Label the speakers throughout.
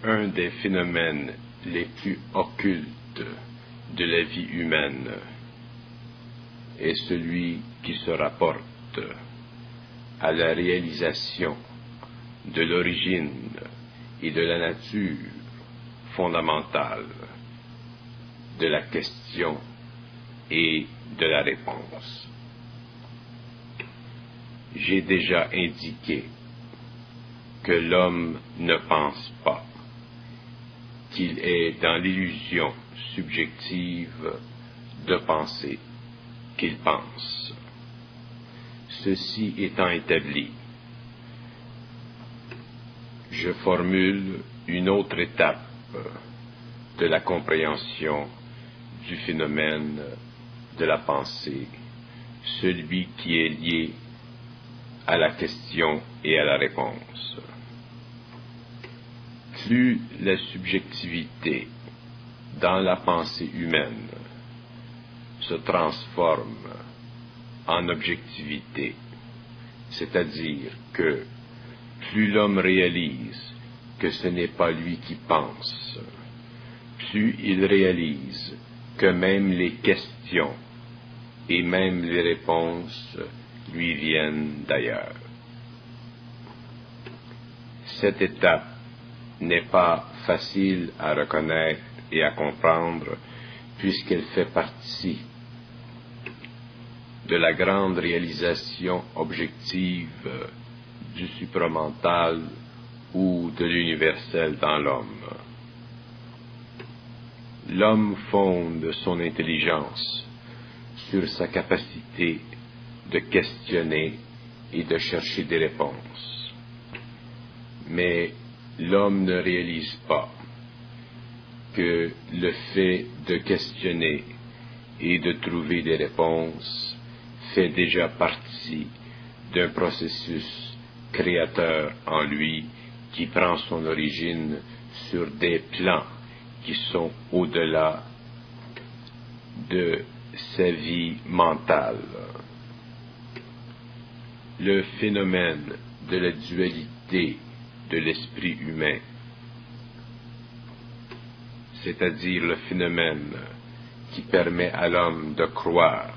Speaker 1: Un des phénomènes les plus occultes de la vie humaine est celui qui se rapporte à la réalisation de l'origine et de la nature fondamentale de la question et de la réponse. J'ai déjà indiqué que l'homme ne pense pas, qu'il est dans l'illusion subjective de penser qu'il pense. Ceci étant établi, je formule une autre étape de la compréhension du phénomène de la pensée, celui qui est lié à la question et à la réponse. Plus la subjectivité dans la pensée humaine se transforme en objectivité, c'est-à-dire que plus l'homme réalise que ce n'est pas lui qui pense, plus il réalise que même les questions et même les réponses lui viennent d'ailleurs. Cette étape n'est pas facile à reconnaître et à comprendre puisqu'elle fait partie de la grande réalisation objective du supramental ou de l'universel dans l'homme. L'homme fonde son intelligence sur sa capacité de questionner et de chercher des réponses. Mais l'homme ne réalise pas que le fait de questionner et de trouver des réponses fait déjà partie d'un processus créateur en lui qui prend son origine sur des plans qui sont au-delà de sa vie mentale. Le phénomène de la dualité de l'esprit humain, c'est-à-dire le phénomène qui permet à l'homme de croire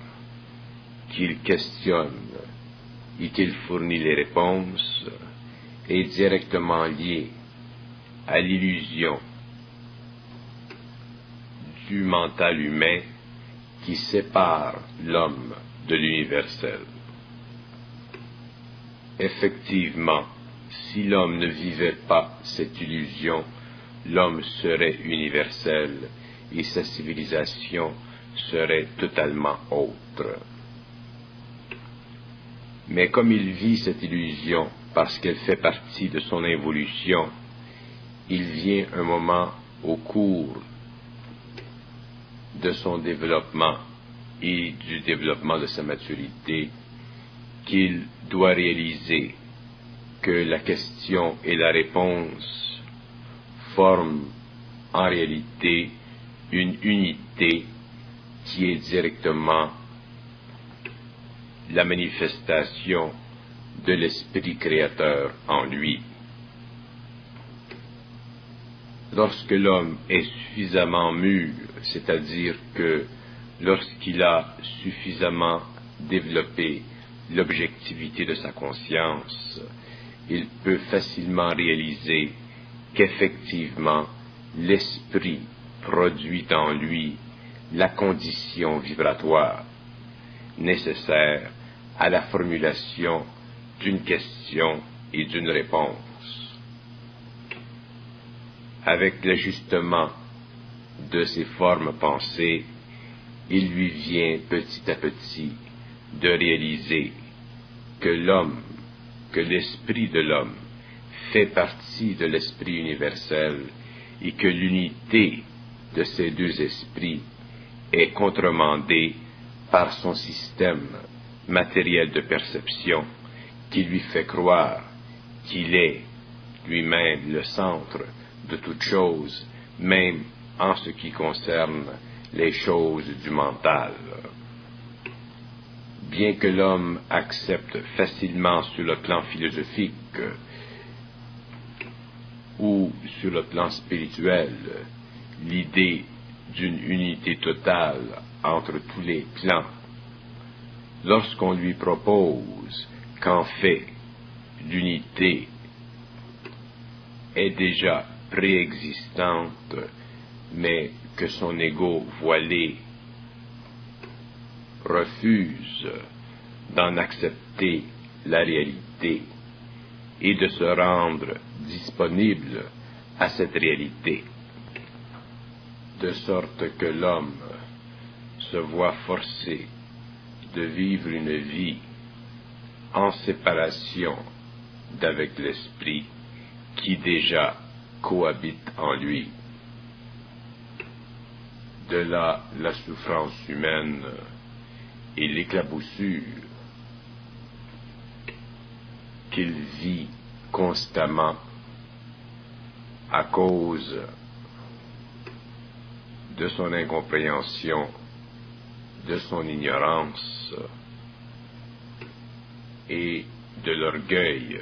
Speaker 1: qu'il questionne et qu'il fournit les réponses, est directement lié à l'illusion du mental humain qui sépare l'homme de l'universel. Effectivement, si l'homme ne vivait pas cette illusion, l'homme serait universel et sa civilisation serait totalement autre. Mais comme il vit cette illusion parce qu'elle fait partie de son évolution, il vient un moment au cours de son développement et du développement de sa maturité qu'il doit réaliser que la question et la réponse forment en réalité une unité qui est directement la manifestation de l'esprit créateur en lui. Lorsque l'homme est suffisamment mûr, c'est-à-dire que lorsqu'il a suffisamment développé l'objectivité de sa conscience, il peut facilement réaliser qu'effectivement l'esprit produit en lui la condition vibratoire nécessaire à la formulation d'une question et d'une réponse. Avec l'ajustement de ces formes pensées, il lui vient petit à petit de réaliser que l'homme, que l'esprit de l'homme fait partie de l'esprit universel et que l'unité de ces deux esprits est contremandée par son système matériel de perception qui lui fait croire qu'il est lui-même le centre de toute chose, même en ce qui concerne les choses du mental. Bien que l'homme accepte facilement sur le plan philosophique ou sur le plan spirituel, l'idée d'une unité totale entre tous les plans, lorsqu'on lui propose qu'en fait l'unité est déjà préexistante, mais que son ego voilé refuse d'en accepter la réalité et de se rendre disponible à cette réalité, de sorte que l'homme se voit forcé de vivre une vie en séparation d'avec l'esprit qui déjà cohabite en lui. De là la souffrance humaine et l'éclaboussure qu'il vit constamment à cause de son incompréhension, de son ignorance et de l'orgueil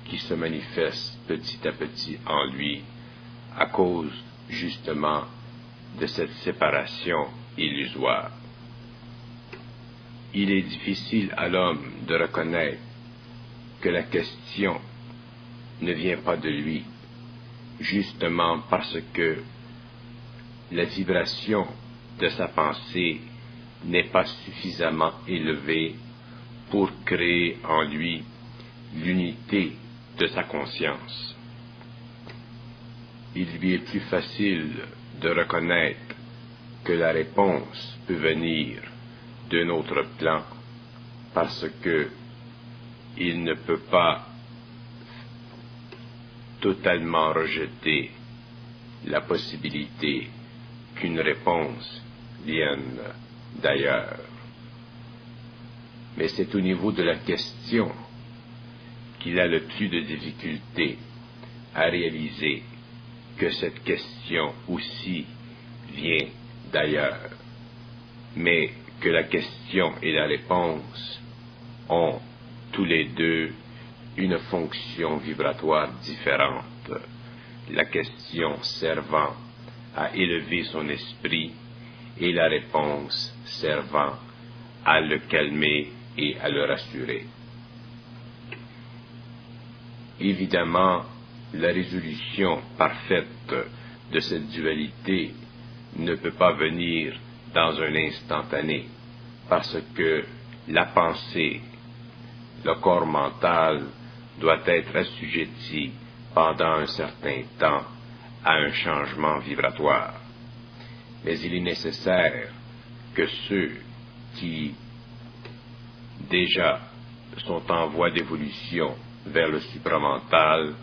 Speaker 1: qui se manifeste petit à petit en lui à cause justement de cette séparation illusoire. Il est difficile à l'homme de reconnaître que la question ne vient pas de lui, justement parce que la vibration de sa pensée n'est pas suffisamment élevée pour créer en lui l'unité de sa conscience. Il lui est plus facile de reconnaître que la réponse peut venir d'un autre plan parce que il ne peut pas totalement rejeter la possibilité qu'une réponse vienne d'ailleurs. Mais c'est au niveau de la question qu'il a le plus de difficulté à réaliser que cette question aussi vient d'ailleurs, mais que la question et la réponse ont tous les deux une fonction vibratoire différente, la question servant à élever son esprit et la réponse servant à le calmer et à le rassurer. Évidemment, la résolution parfaite de cette dualité ne peut pas venir dans un instantané, parce que la pensée, le corps mental, doit être assujetti pendant un certain temps à un changement vibratoire. Mais il est nécessaire que ceux qui déjà sont en voie d'évolution vers le supramental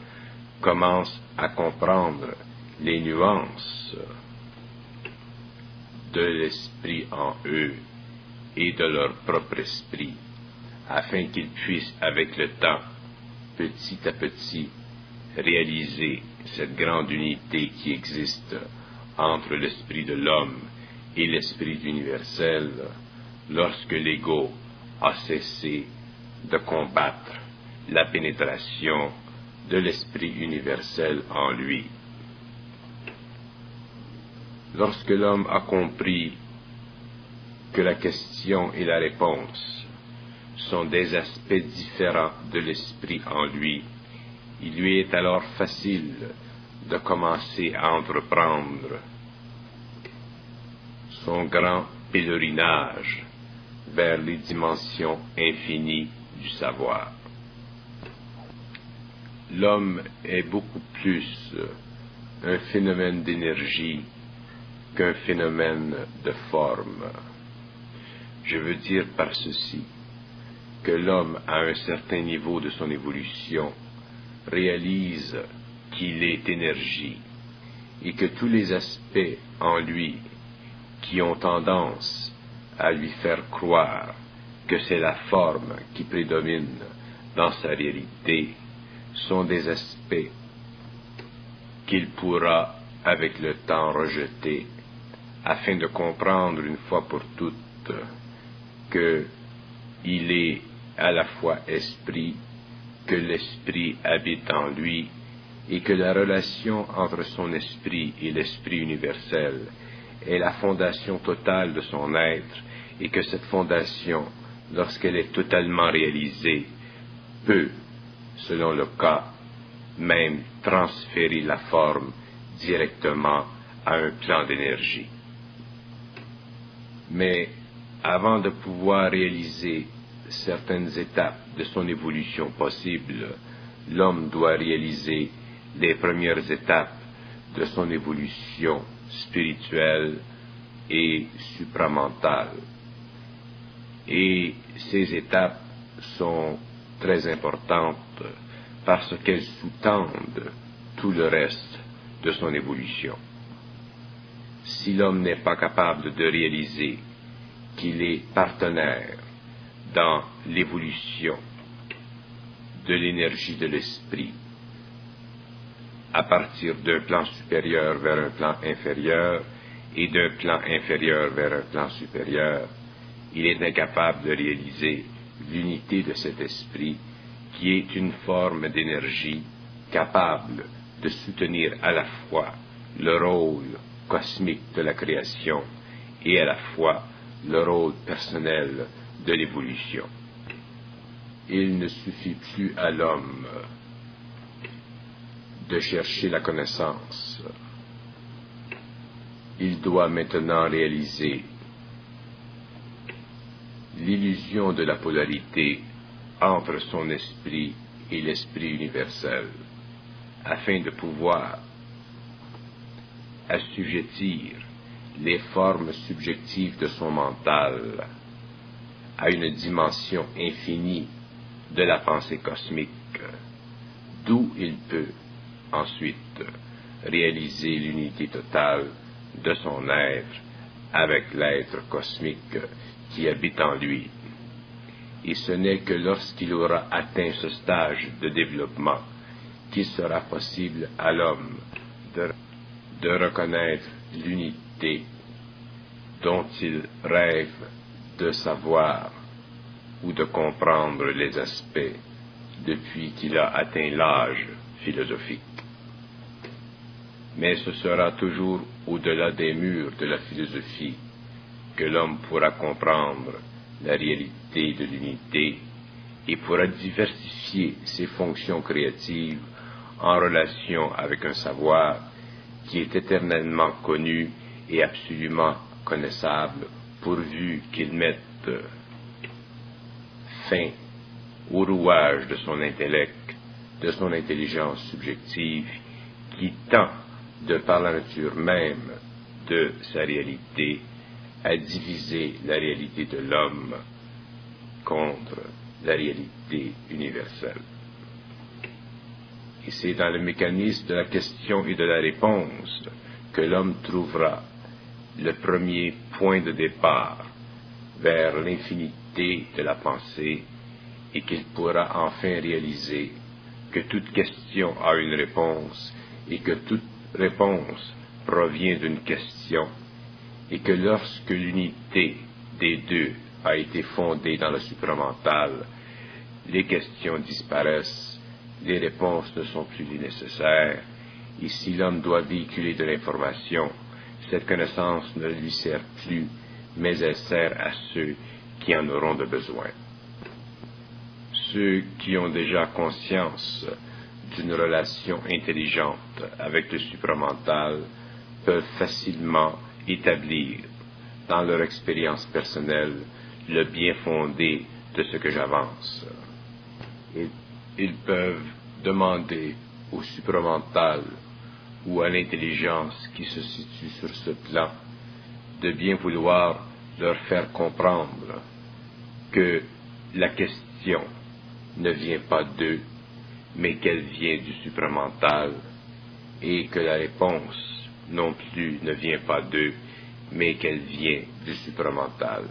Speaker 1: commencent à comprendre les nuances de l'esprit en eux et de leur propre esprit, afin qu'ils puissent avec le temps, petit à petit, réaliser cette grande unité qui existe entre l'esprit de l'homme et l'esprit universel lorsque l'ego a cessé de combattre la pénétration de l'esprit universel en lui. Lorsque l'homme a compris que la question et la réponse sont des aspects différents de l'esprit en lui, il lui est alors facile de commencer à entreprendre son grand pèlerinage vers les dimensions infinies du savoir. L'homme est beaucoup plus un phénomène d'énergie qu'un phénomène de forme. Je veux dire par ceci que l'homme, à un certain niveau de son évolution, réalise qu'il est énergie et que tous les aspects en lui qui ont tendance à lui faire croire que c'est la forme qui prédomine dans sa réalité sont des aspects qu'il pourra avec le temps rejeter afin de comprendre une fois pour toutes que il est à la fois esprit, que l'esprit habite en lui et que la relation entre son esprit et l'esprit universel est la fondation totale de son être, et que cette fondation, lorsqu'elle est totalement réalisée, peut, selon le cas, même transférer la forme directement à un plan d'énergie. Mais avant de pouvoir réaliser certaines étapes de son évolution possible, l'homme doit réaliser les premières étapes de son évolution spirituelle et supramentale. Et ces étapes sont très importantes parce qu'elles sous-tendent tout le reste de son évolution. Si l'homme n'est pas capable de réaliser qu'il est partenaire dans l'évolution de l'énergie de l'esprit, à partir d'un plan supérieur vers un plan inférieur et d'un plan inférieur vers un plan supérieur, il est incapable de réaliser l'unité de cet esprit qui est une forme d'énergie capable de soutenir à la fois le rôle cosmique de la création et à la fois le rôle personnel de l'évolution. Il ne suffit plus à l'homme de chercher la connaissance. Il doit maintenant réaliser l'illusion de la polarité entre son esprit et l'esprit universel, afin de pouvoir assujettir les formes subjectives de son mental à une dimension infinie de la pensée cosmique, d'où il peut ensuite réaliser l'unité totale de son être avec l'être cosmique qui habite en lui. Et ce n'est que lorsqu'il aura atteint ce stage de développement qu'il sera possible à l'homme de reconnaître l'unité dont il rêve de savoir ou de comprendre les aspects depuis qu'il a atteint l'âge philosophique. Mais ce sera toujours au-delà des murs de la philosophie que l'homme pourra comprendre la réalité de l'unité et pourra diversifier ses fonctions créatives en relation avec un savoir qui est éternellement connu et absolument connaissable, pourvu qu'il mette fin au rouage de son intellect, de son intelligence subjective, qui tend, de par la nature même de sa réalité, à diviser la réalité de l'homme contre la réalité universelle. Et c'est dans le mécanisme de la question et de la réponse que l'homme trouvera le premier point de départ vers l'infinité de la pensée et qu'il pourra enfin réaliser que toute question a une réponse et que toute réponse provient d'une question et que lorsque l'unité des deux a été fondée dans le supramental, les questions disparaissent, les réponses ne sont plus nécessaires, et si l'homme doit véhiculer de l'information, cette connaissance ne lui sert plus, mais elle sert à ceux qui en auront de besoin. Ceux qui ont déjà conscience d'une relation intelligente avec le supramental peuvent facilement établir dans leur expérience personnelle le bien fondé de ce que j'avance. Ils peuvent demander au supramental ou à l'intelligence qui se situe sur ce plan de bien vouloir leur faire comprendre que la question ne vient pas d'eux, mais qu'elle vient du supramental, et que la réponse non plus ne vient pas d'eux, mais qu'elle vient du supramental.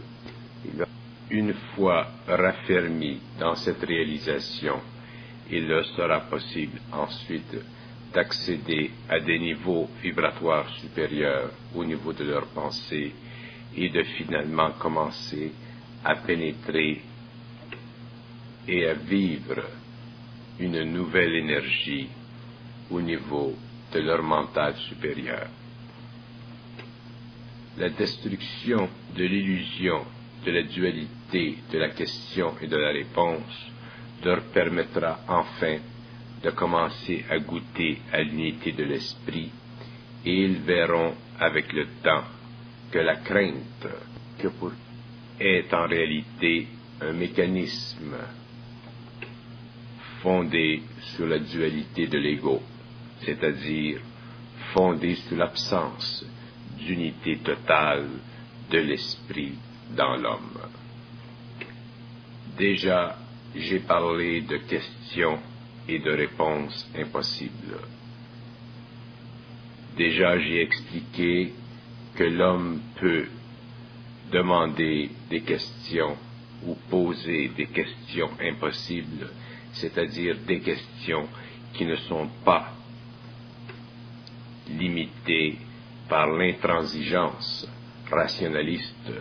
Speaker 1: Une fois raffermis dans cette réalisation, il leur sera possible ensuite d'accéder à des niveaux vibratoires supérieurs au niveau de leur pensée et de finalement commencer à pénétrer et à vivre une nouvelle énergie au niveau de leur mental supérieur. La destruction de l'illusion de la dualité de la question et de la réponse leur permettra enfin de commencer à goûter à l'unité de l'esprit, et ils verront avec le temps que la crainte est en réalité un mécanisme fondé sur la dualité de l'ego, c'est-à-dire fondé sur l'absence d'unité totale de l'esprit dans l'homme. Déjà, j'ai parlé de questions et de réponses impossibles. Déjà, j'ai expliqué que l'homme peut demander des questions ou poser des questions impossibles, c'est-à-dire des questions qui ne sont pas limitées par l'intransigeance rationaliste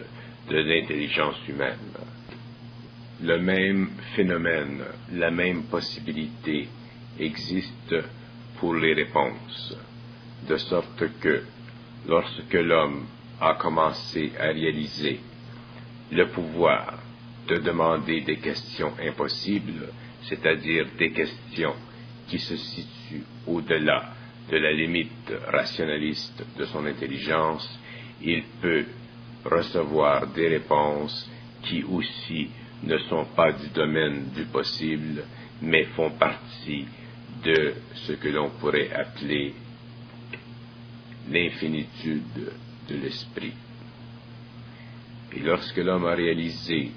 Speaker 1: de l'intelligence humaine. Le même phénomène, la même possibilité existe pour les réponses, de sorte que lorsque l'homme a commencé à réaliser le pouvoir de demander des questions impossibles, c'est-à-dire des questions qui se situent au-delà de la limite rationaliste de son intelligence, il peut recevoir des réponses qui aussi ne sont pas du domaine du possible, mais font partie de ce que l'on pourrait appeler l'infinitude de l'esprit. Et lorsque l'homme a réalisé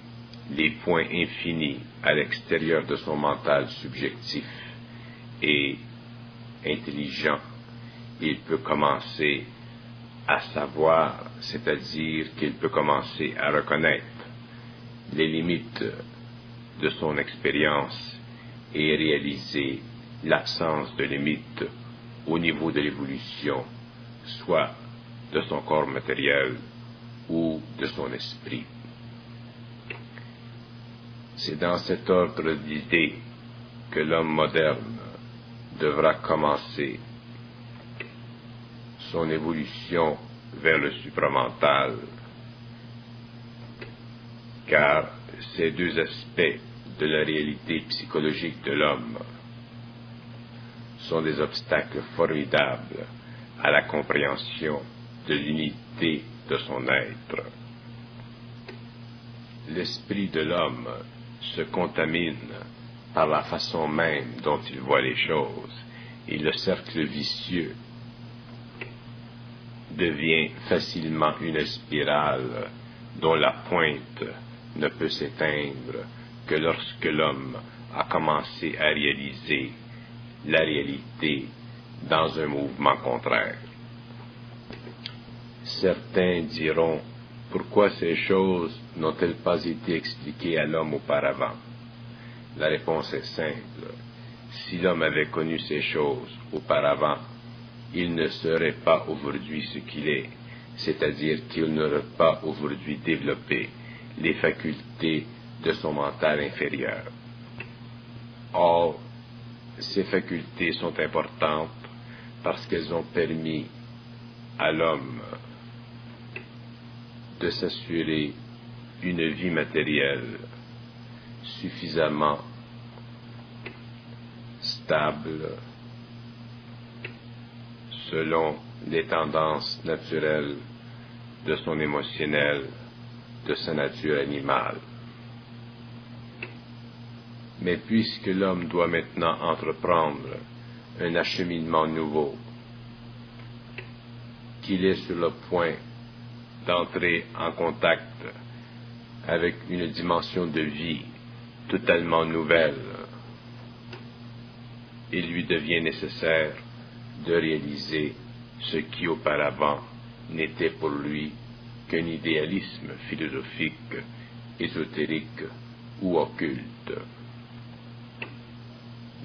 Speaker 1: les points infinis à l'extérieur de son mental subjectif et intelligent, il peut commencer à savoir, c'est-à-dire qu'il peut commencer à reconnaître les limites de son expérience et réaliser l'absence de limites au niveau de l'évolution, soit de son corps matériel ou de son esprit. C'est dans cet ordre d'idées que l'homme moderne devra commencer son évolution vers le supramental, car ces deux aspects de la réalité psychologique de l'homme sont des obstacles formidables à la compréhension de l'unité de son être. L'esprit de l'homme se contamine par la façon même dont il voit les choses, et le cercle vicieux devient facilement une spirale dont la pointe ne peut s'éteindre que lorsque l'homme a commencé à réaliser la réalité dans un mouvement contraire. Certains diront, pourquoi ces choses n'ont-elles pas été expliquées à l'homme auparavant? La réponse est simple. Si l'homme avait connu ces choses auparavant, il ne serait pas aujourd'hui ce qu'il est, c'est-à-dire qu'il n'aurait pas aujourd'hui développé les facultés de son mental inférieur. Or, ces facultés sont importantes parce qu'elles ont permis à l'homme de s'assurer une vie matérielle suffisamment stable selon les tendances naturelles de son émotionnel, de sa nature animale. Mais puisque l'homme doit maintenant entreprendre un acheminement nouveau, qu'il est sur le point d'entrer en contact avec une dimension de vie totalement nouvelle, il lui devient nécessaire de réaliser ce qui auparavant n'était pour lui qu'un idéalisme philosophique, ésotérique ou occulte.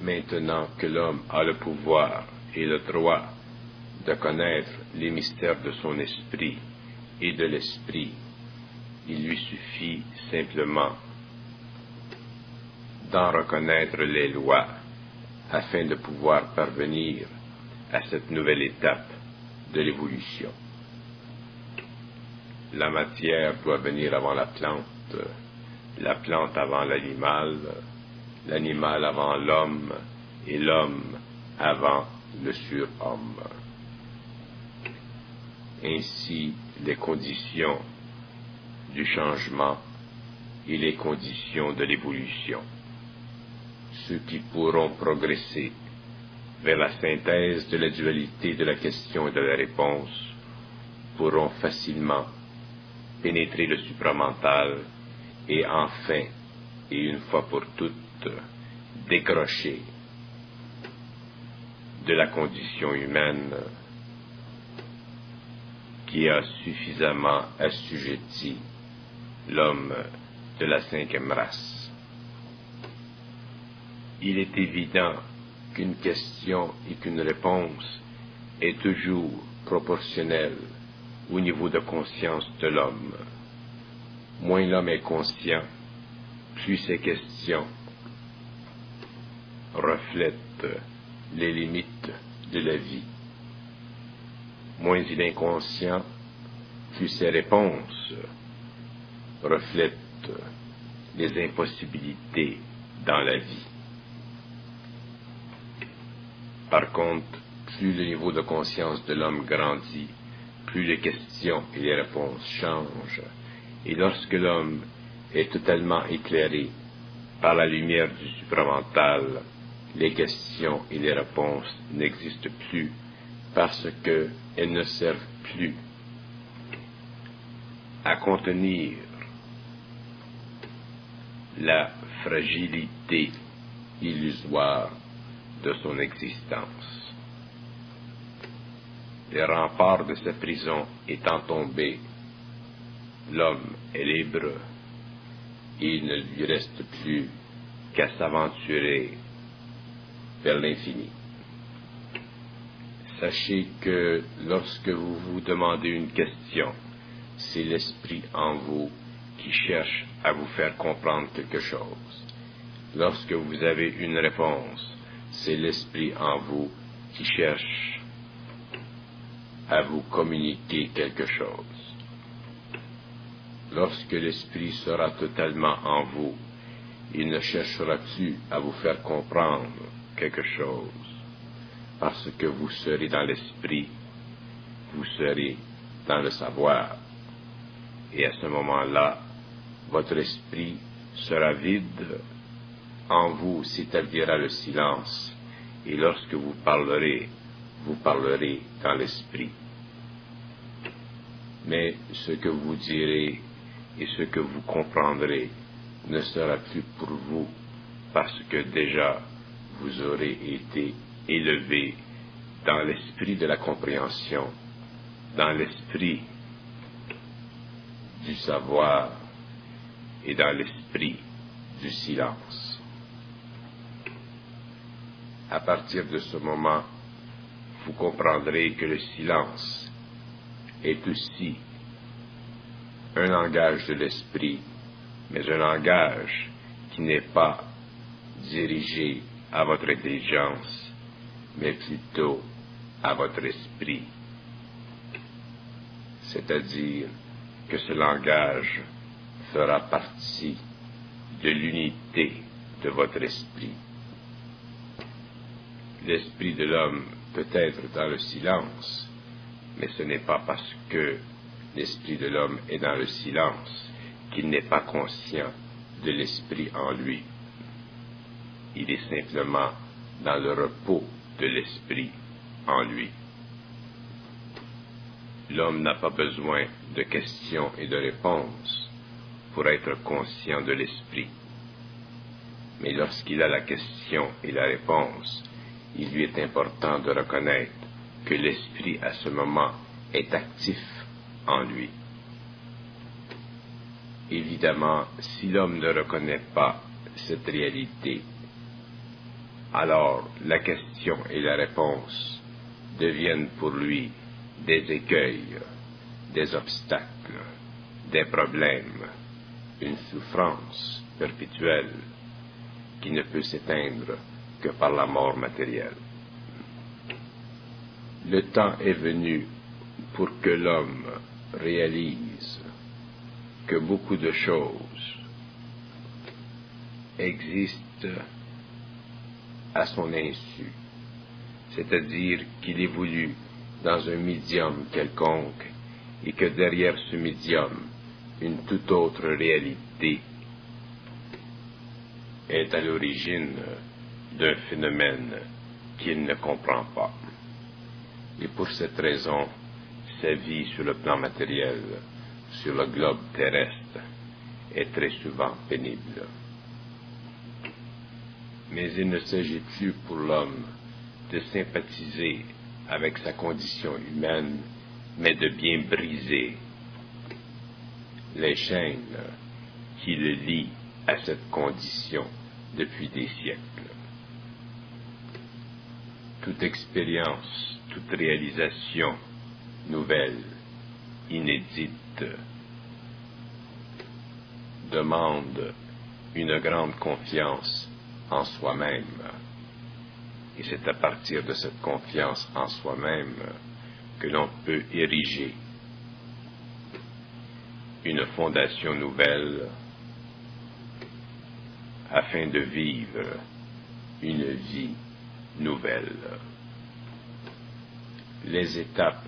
Speaker 1: Maintenant que l'homme a le pouvoir et le droit de connaître les mystères de son esprit et de l'esprit, il lui suffit simplement d'en reconnaître les lois afin de pouvoir parvenir à cette nouvelle étape de l'évolution. La matière doit venir avant la plante avant l'animal, l'animal avant l'homme et l'homme avant le surhomme. Ainsi, les conditions du changement et les conditions de l'évolution. Ceux qui pourront progresser vers la synthèse de la dualité de la question et de la réponse pourront facilement pénétrer le supramental et enfin, et une fois pour toutes, décrocher de la condition humaine qui a suffisamment assujetti l'homme de la cinquième race. Il est évident qu'une question et qu'une réponse est toujours proportionnelle au niveau de conscience de l'homme. Moins l'homme est conscient, plus ces questions reflètent les limites de la vie. Moins il est inconscient, plus ses réponses reflètent les impossibilités dans la vie. Par contre, plus le niveau de conscience de l'homme grandit, plus les questions et les réponses changent, et lorsque l'homme est totalement éclairé par la lumière du supramental, les questions et les réponses n'existent plus parce qu'elles ne servent plus à contenir la fragilité illusoire de son existence. Les remparts de sa prison étant tombés, l'homme est libre et il ne lui reste plus qu'à s'aventurer vers l'infini. Sachez que lorsque vous vous demandez une question, c'est l'esprit en vous qui cherche à vous faire comprendre quelque chose. Lorsque vous avez une réponse, c'est l'esprit en vous qui cherche à vous communiquer quelque chose. Lorsque l'esprit sera totalement en vous, il ne cherchera plus à vous faire comprendre quelque chose, parce que vous serez dans l'esprit, vous serez dans le savoir. Et à ce moment-là, votre esprit sera vide, en vous s'établira le silence, et lorsque vous parlerez dans l'esprit. Mais ce que vous direz et ce que vous comprendrez ne sera plus pour vous, parce que déjà vous aurez été élevé dans l'esprit de la compréhension, dans l'esprit du savoir et dans l'esprit du silence. À partir de ce moment, vous comprendrez que le silence est aussi un langage de l'esprit, mais un langage qui n'est pas dirigé à votre intelligence, mais plutôt à votre esprit. C'est-à-dire que ce langage fera partie de l'unité de votre esprit. L'esprit de l'homme peut être dans le silence, mais ce n'est pas parce que l'esprit de l'homme est dans le silence qu'il n'est pas conscient de l'esprit en lui. Il est simplement dans le repos de l'esprit en lui. L'homme n'a pas besoin de questions et de réponses pour être conscient de l'esprit. Mais lorsqu'il a la question et la réponse, il lui est important de reconnaître que l'esprit à ce moment est actif en lui. Évidemment, si l'homme ne reconnaît pas cette réalité, alors la question et la réponse deviennent pour lui des écueils, des obstacles, des problèmes, une souffrance perpétuelle qui ne peut s'éteindre que par la mort matérielle. Le temps est venu pour que l'homme réalise que beaucoup de choses existent à son insu, c'est-à-dire qu'il évolue dans un médium quelconque et que derrière ce médium, une toute autre réalité est à l'origine d'un phénomène qu'il ne comprend pas. Et pour cette raison, sa vie sur le plan matériel, sur le globe terrestre, est très souvent pénible. Mais il ne s'agit plus pour l'homme de sympathiser avec sa condition humaine, mais de bien briser les chaînes qui le lient à cette condition depuis des siècles. Toute expérience, toute réalisation nouvelle, inédite, demande une grande confiance en soi-même. Et c'est à partir de cette confiance en soi-même que l'on peut ériger une fondation nouvelle afin de vivre une vie nouvelle. Les étapes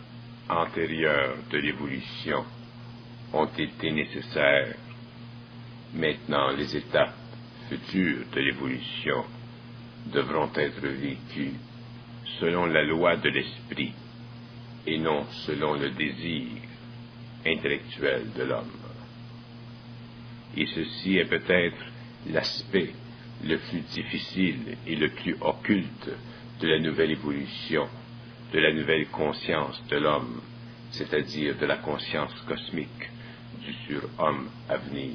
Speaker 1: antérieures de l'évolution ont été nécessaires. Maintenant, les étapes futures de l'évolution devront être vécues selon la loi de l'esprit et non selon le désir intellectuel de l'homme. Et ceci est peut-être l'aspect le plus difficile et le plus occulte de la nouvelle évolution, de la nouvelle conscience de l'homme, c'est-à-dire de la conscience cosmique du surhomme à venir.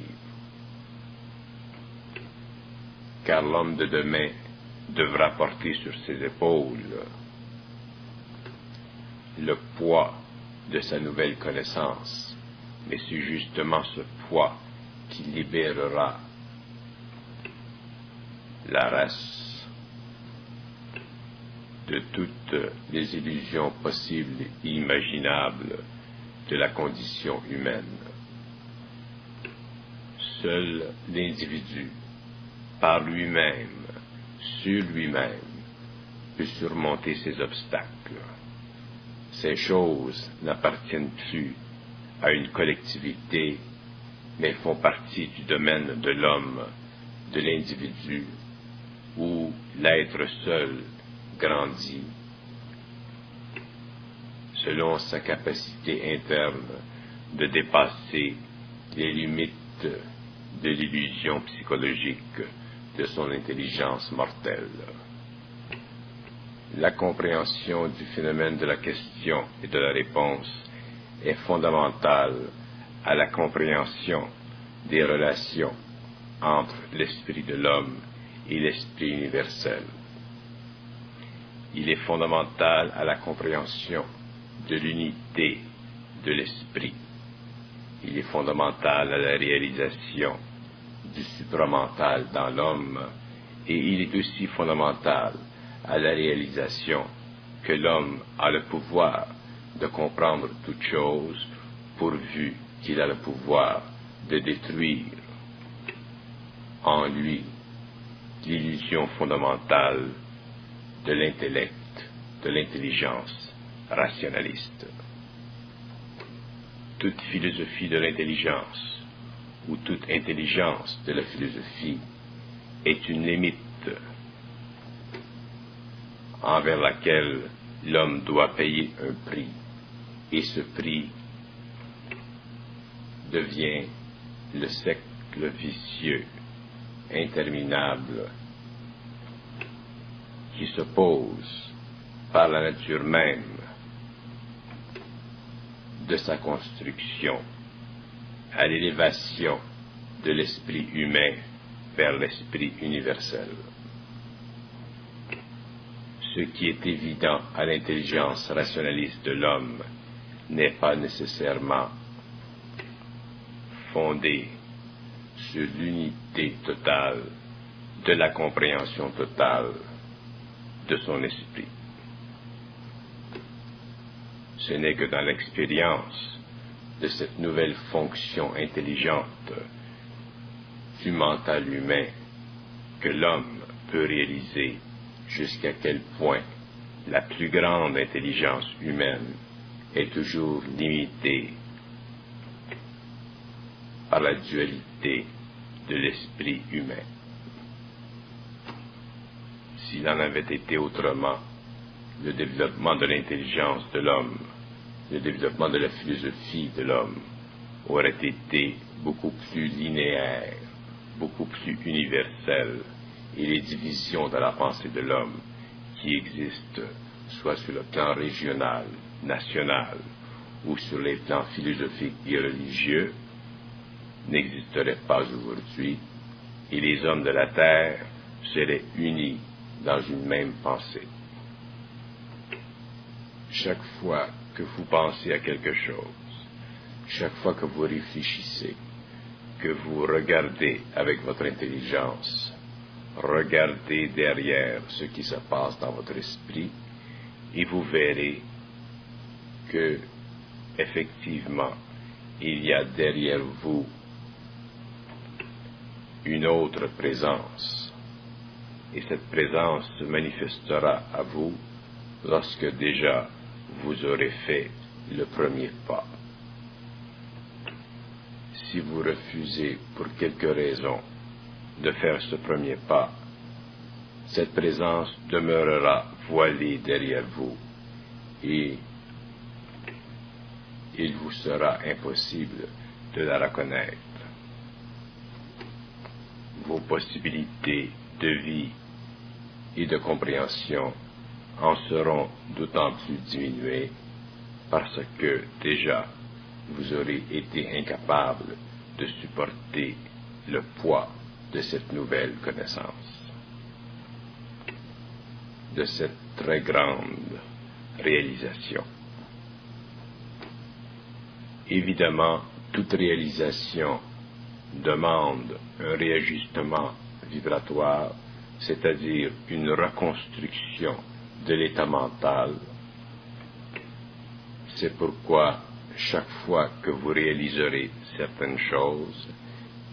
Speaker 1: Car l'homme de demain devra porter sur ses épaules le poids de sa nouvelle connaissance, mais c'est justement ce poids qui libérera la race de toutes les illusions possibles et imaginables de la condition humaine. Seul l'individu, par lui-même, sur lui-même, peut surmonter ces obstacles. Ces choses n'appartiennent plus à une collectivité, mais font partie du domaine de l'homme, de l'individu, où l'être seul grandit selon sa capacité interne de dépasser les limites de l'illusion psychologique de son intelligence mortelle. La compréhension du phénomène de la question et de la réponse est fondamentale à la compréhension des relations entre l'esprit de l'homme et l'esprit universel. Il est fondamental à la compréhension de l'unité de l'esprit. Il est fondamental à la réalisation du supramental dans l'homme, et il est aussi fondamental à la réalisation que l'homme a le pouvoir de comprendre toute chose, pourvu qu'il a le pouvoir de détruire en lui l'illusion fondamentale de l'intellect, de l'intelligence rationaliste. Toute philosophie de l'intelligence, ou toute intelligence de la philosophie, est une limite envers laquelle l'homme doit payer un prix, et ce prix devient le cercle vicieux, interminable, qui s'oppose par la nature même de sa construction à l'élévation de l'esprit humain vers l'esprit universel. Ce qui est évident à l'intelligence rationaliste de l'homme n'est pas nécessairement fondé sur l'unité totale de la compréhension totale de son esprit. ce n'est que dans l'expérience de cette nouvelle fonction intelligente du mental humain que l'homme peut réaliser jusqu'à quel point la plus grande intelligence humaine est toujours limitée par la dualité de l'esprit humain. S'il en avait été autrement, le développement de l'intelligence de l'homme, le développement de la philosophie de l'homme aurait été beaucoup plus linéaire, beaucoup plus universel, et les divisions de la pensée de l'homme qui existent, soit sur le plan régional, national, ou sur les plans philosophiques et religieux, n'existeraient pas aujourd'hui, et les hommes de la terre seraient unis dans une même pensée. Chaque fois que vous pensez à quelque chose, chaque fois que vous réfléchissez, que vous regardez avec votre intelligence, regardez derrière ce qui se passe dans votre esprit, et vous verrez que, effectivement, il y a derrière vous une autre présence, et cette présence se manifestera à vous lorsque déjà vous aurez fait le premier pas. Si vous refusez pour quelque raison de faire ce premier pas, cette présence demeurera voilée derrière vous et il vous sera impossible de la reconnaître. Vos possibilités de vie et de compréhension en seront d'autant plus diminuées parce que déjà vous aurez été incapable de supporter le poids de cette nouvelle connaissance, de cette très grande réalisation. Évidemment, toute réalisation demande un réajustement vibratoire, c'est-à-dire une reconstruction de l'état mental. C'est pourquoi chaque fois que vous réaliserez certaines choses,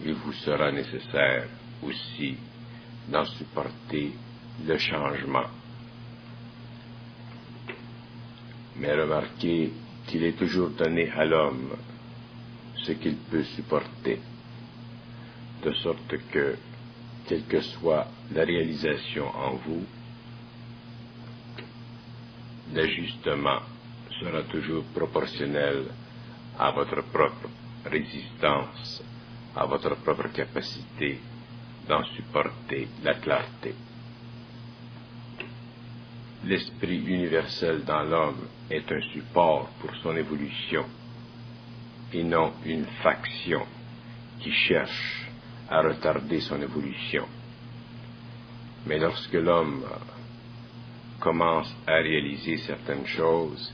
Speaker 1: il vous sera nécessaire aussi d'en supporter le changement. Mais remarquez qu'il est toujours donné à l'homme ce qu'il peut supporter, de sorte que, quelle que soit la réalisation en vous, l'ajustement sera toujours proportionnel à votre propre résistance, à votre propre capacité d'en supporter la clarté. L'esprit universel dans l'homme est un support pour son évolution et non une faction qui cherche à retarder son évolution. Mais lorsque l'homme commence à réaliser certaines choses,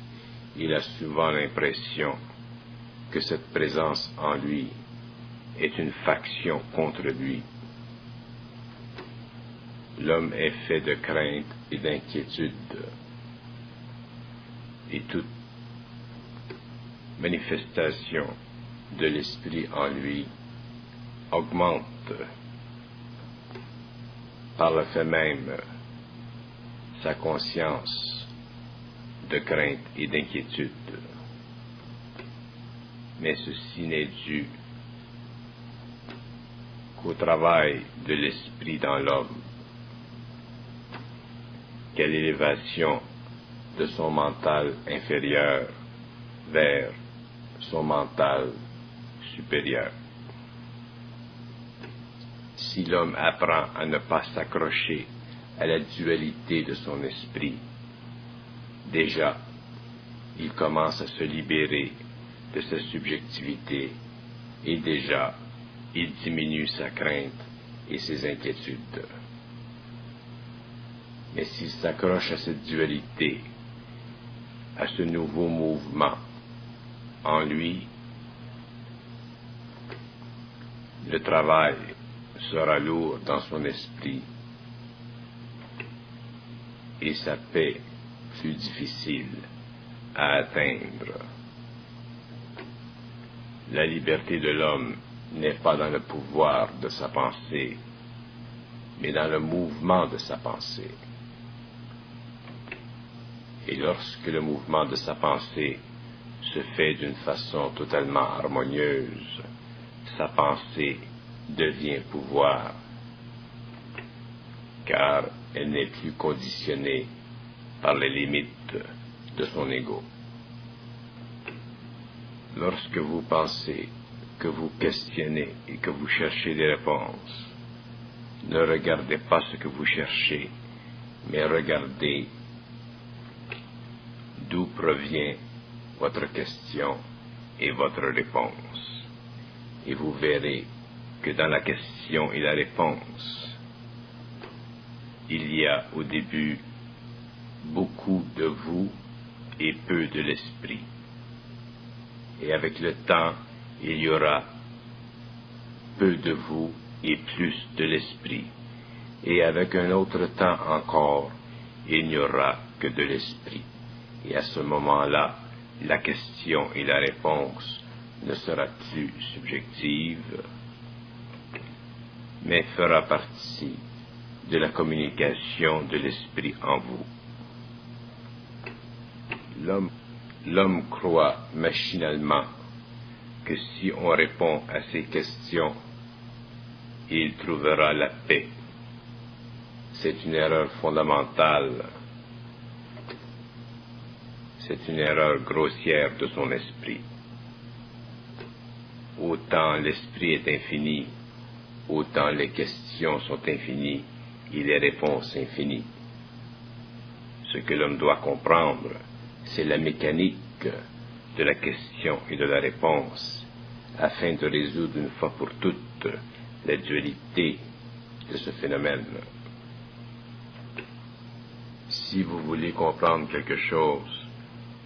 Speaker 1: il a souvent l'impression que cette présence en lui est une faction contre lui. L'homme est fait de crainte et d'inquiétude, et toute manifestation de l'esprit en lui augmente par le fait même sa conscience de crainte et d'inquiétude. Mais ceci n'est dû qu'au travail de l'esprit dans l'homme, qu'à l'élévation de son mental inférieur vers son mental supérieur. Si l'homme apprend à ne pas s'accrocher à la dualité de son esprit, déjà, il commence à se libérer de sa subjectivité et déjà, il diminue sa crainte et ses inquiétudes. Mais s'il s'accroche à cette dualité, à ce nouveau mouvement en lui, le travail sera lourd dans son esprit et sa paix plus difficile à atteindre. La liberté de l'homme n'est pas dans le pouvoir de sa pensée, mais dans le mouvement de sa pensée. Et lorsque le mouvement de sa pensée se fait d'une façon totalement harmonieuse, sa pensée devient pouvoir, car elle n'est plus conditionnée par les limites de son ego. Lorsque vous pensez, que vous questionnez et que vous cherchez des réponses, ne regardez pas ce que vous cherchez, mais regardez d'où provient votre question et votre réponse. Et vous verrez que dans la question et la réponse, il y a au début beaucoup de vous et peu de l'esprit. Et avec le temps, il y aura peu de vous et plus de l'esprit. Et avec un autre temps encore, il n'y aura que de l'esprit. Et à ce moment-là, la question et la réponse ne sera plus subjective, mais fera partie de la communication de l'esprit en vous. L'homme croit machinalement que si on répond à ces questions, il trouvera la paix. C'est une erreur fondamentale. C'est une erreur grossière de son esprit. Autant l'esprit est infini, autant les questions sont infinies et les réponses infinies. Ce que l'homme doit comprendre, c'est la mécanique de la question et de la réponse, afin de résoudre une fois pour toutes la dualité de ce phénomène. Si vous voulez comprendre quelque chose,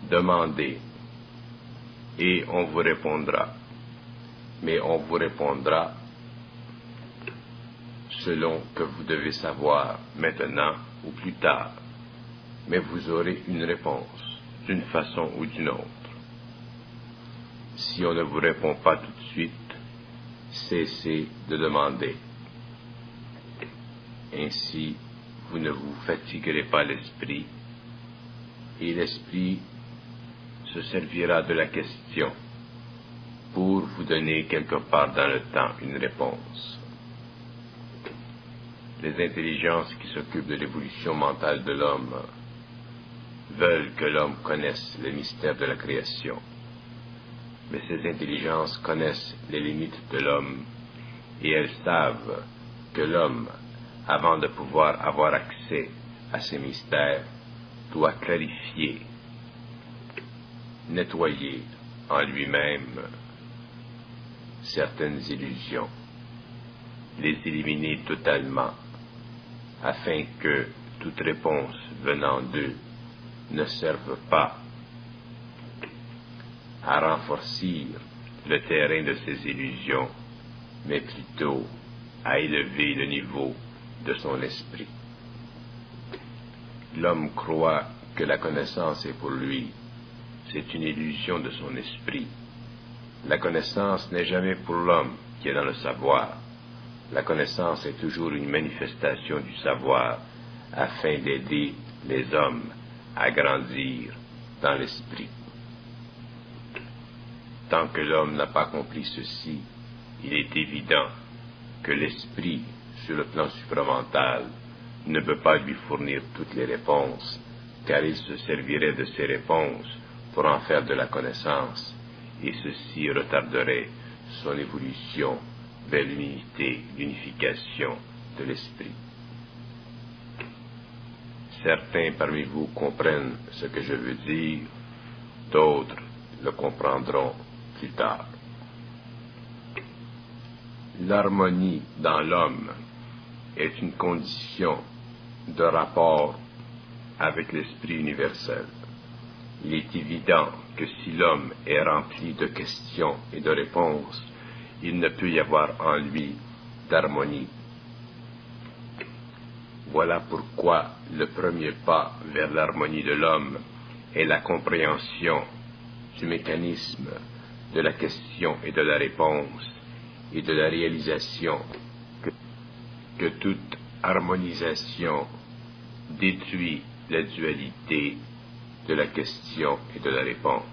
Speaker 1: demandez et on vous répondra. Mais on vous répondra selon que vous devez savoir maintenant ou plus tard. Mais vous aurez une réponse d'une façon ou d'une autre. Si on ne vous répond pas tout de suite, cessez de demander. Ainsi, vous ne vous fatiguerez pas l'esprit, et l'esprit se servira de la question pour vous donner quelque part dans le temps une réponse. Les intelligences qui s'occupent de l'évolution mentale de l'homme veulent que l'homme connaisse les mystères de la création. Mais ces intelligences connaissent les limites de l'homme et elles savent que l'homme, avant de pouvoir avoir accès à ces mystères, doit clarifier, nettoyer en lui-même certaines illusions, les éliminer totalement, afin que toute réponse venant d'eux ne serve pas à renforcer le terrain de ses illusions, mais plutôt à élever le niveau de son esprit. L'homme croit que la connaissance est pour lui. C'est une illusion de son esprit. La connaissance n'est jamais pour l'homme qui est dans le savoir. La connaissance est toujours une manifestation du savoir afin d'aider les hommes à grandir dans l'esprit. Tant que l'homme n'a pas compris ceci, il est évident que l'esprit, sur le plan supramental, ne peut pas lui fournir toutes les réponses, car il se servirait de ces réponses pour en faire de la connaissance, et ceci retarderait son évolution vers l'unité, l'unification de l'esprit. Certains parmi vous comprennent ce que je veux dire, d'autres le comprendront plus tard. L'harmonie dans l'homme est une condition de rapport avec l'esprit universel. Il est évident que si l'homme est rempli de questions et de réponses, il ne peut y avoir en lui d'harmonie. Voilà pourquoi le premier pas vers l'harmonie de l'homme est la compréhension du mécanisme de la question et de la réponse et de la réalisation que toute harmonisation détruit la dualité de la question et de la réponse.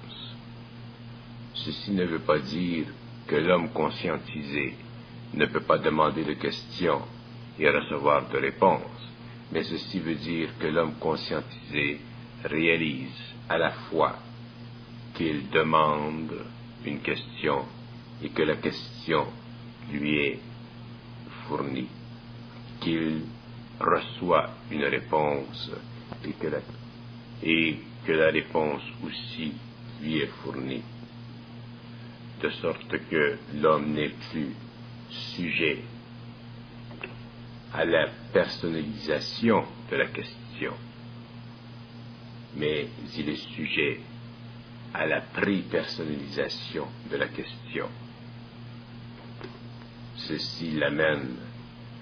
Speaker 1: Ceci ne veut pas dire que l'homme conscientisé ne peut pas demander de questions et recevoir de réponses, mais ceci veut dire que l'homme conscientisé réalise à la fois qu'il demande une question et que la question lui est fournie, qu'il reçoit une réponse et que la réponse aussi lui est fournie, de sorte que l'homme n'est plus sujet à la personnalisation de la question, mais il est sujet à la prépersonnalisation de la question. Ceci l'amène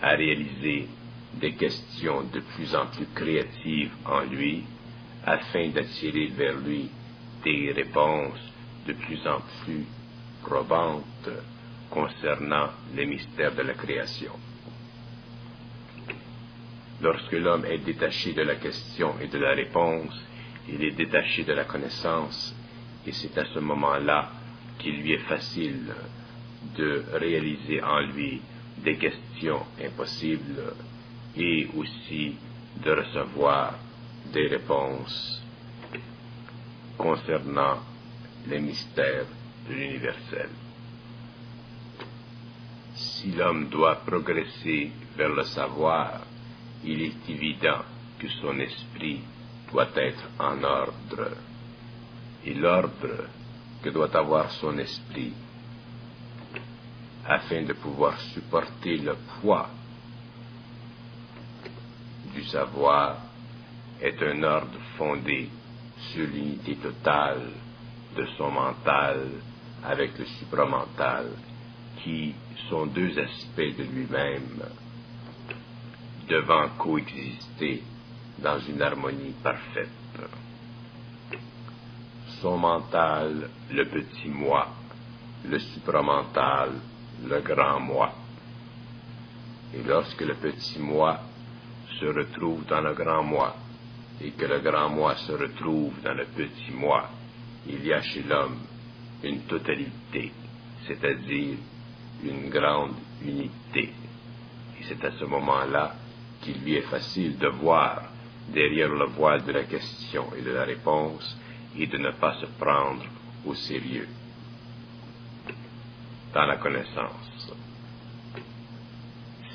Speaker 1: à réaliser des questions de plus en plus créatives en lui, afin d'attirer vers lui des réponses de plus en plus probantes concernant les mystères de la création. Lorsque l'homme est détaché de la question et de la réponse, il est détaché de la connaissance, et c'est à ce moment-là qu'il lui est facile de réaliser en lui des questions impossibles et aussi de recevoir des réponses concernant les mystères de l'universel. Si l'homme doit progresser vers le savoir, il est évident que son esprit doit être en ordre. Et l'ordre que doit avoir son esprit, afin de pouvoir supporter le poids du savoir, est un ordre fondé sur l'unité totale de son mental avec le supramental, qui sont deux aspects de lui-même, devant coexister dans une harmonie parfaite. Son mental, le petit moi, le supramental, le grand moi. Et lorsque le petit moi se retrouve dans le grand moi, et que le grand moi se retrouve dans le petit moi, il y a chez l'homme une totalité, c'est-à-dire une grande unité. Et c'est à ce moment-là qu'il lui est facile de voir derrière le voile de la question et de la réponse et de ne pas se prendre au sérieux dans la connaissance.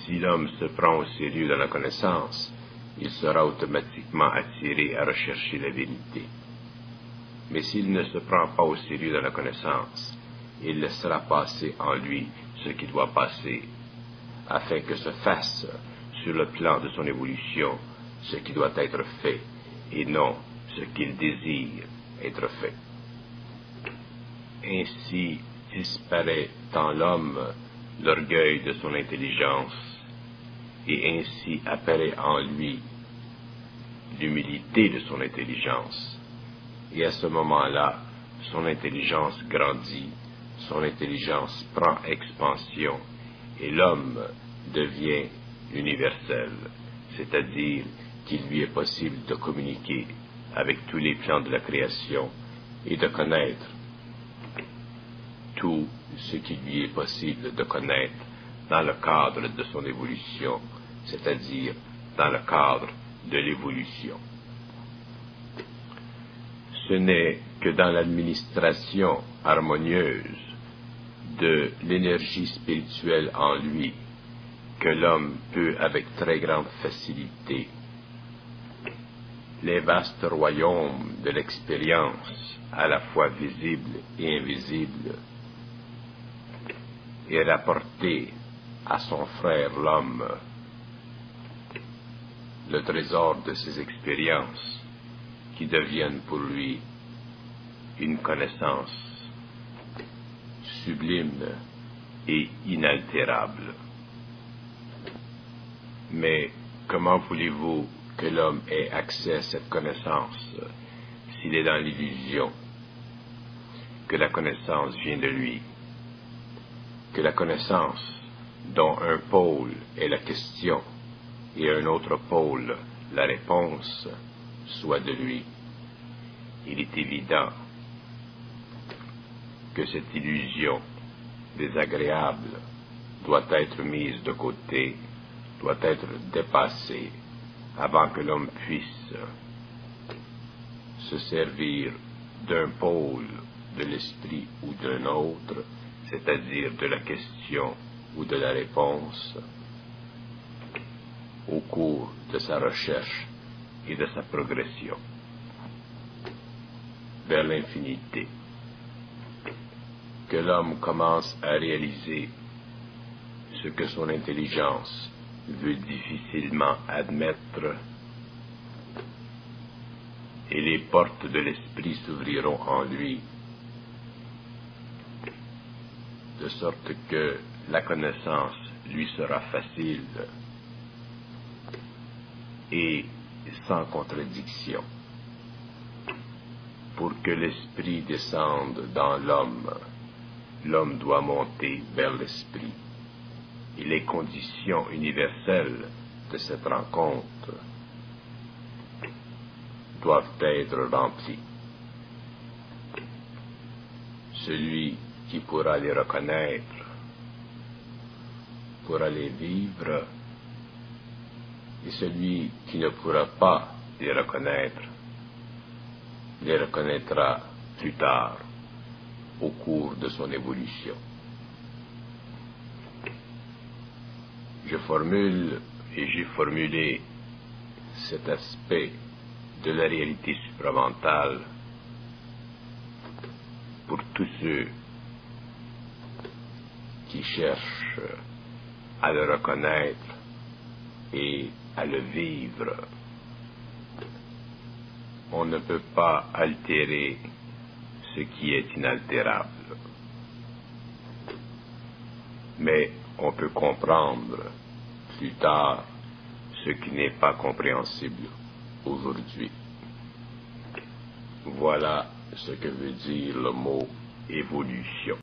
Speaker 1: Si l'homme se prend au sérieux dans la connaissance, il sera automatiquement attiré à rechercher la vérité. Mais s'il ne se prend pas au sérieux dans la connaissance, il laissera passer en lui ce qui doit passer, afin que se fasse sur le plan de son évolution ce qui doit être fait, et non ce qu'il désire être fait. Ainsi disparaît en l'homme l'orgueil de son intelligence, et ainsi apparaît en lui l'humilité de son intelligence. Et à ce moment-là, son intelligence grandit, son intelligence prend expansion, et l'homme devient universel, c'est-à-dire qu'il lui est possible de communiquer avec tous les plans de la création et de connaître tout ce qu'il lui est possible de connaître dans le cadre de son évolution, c'est-à-dire dans le cadre de l'évolution. Ce n'est que dans l'administration harmonieuse de l'énergie spirituelle en lui que l'homme peut avec très grande facilité les vastes royaumes de l'expérience, à la fois visibles et invisibles, et rapporter à son frère l'homme le trésor de ses expériences qui deviennent pour lui une connaissance sublime et inaltérable. Mais comment voulez-vous que l'homme ait accès à cette connaissance s'il est dans l'illusion que la connaissance vient de lui, que la connaissance dont un pôle est la question et un autre pôle la réponse soit de lui. Il est évident que cette illusion désagréable doit être mise de côté, doit être dépassée avant que l'homme puisse se servir d'un pôle de l'esprit ou d'un autre, c'est-à-dire de la question ou de la réponse, au cours de sa recherche et de sa progression vers l'infinité. Que l'homme commence à réaliser ce que son intelligence veut difficilement admettre, et les portes de l'esprit s'ouvriront en lui, de sorte que la connaissance lui sera facile et sans contradiction. Pour que l'esprit descende dans l'homme, l'homme doit monter vers l'esprit. Et les conditions universelles de cette rencontre doivent être remplies. Celui qui pourra les reconnaître pourra les vivre, et celui qui ne pourra pas les reconnaître les reconnaîtra plus tard au cours de son évolution. Je formule et j'ai formulé cet aspect de la réalité supramentale pour tous ceux qui cherchent à le reconnaître et à le vivre. On ne peut pas altérer ce qui est inaltérable, mais on peut comprendre plus tard ce qui n'est pas compréhensible aujourd'hui. Voilà ce que veut dire le mot évolution.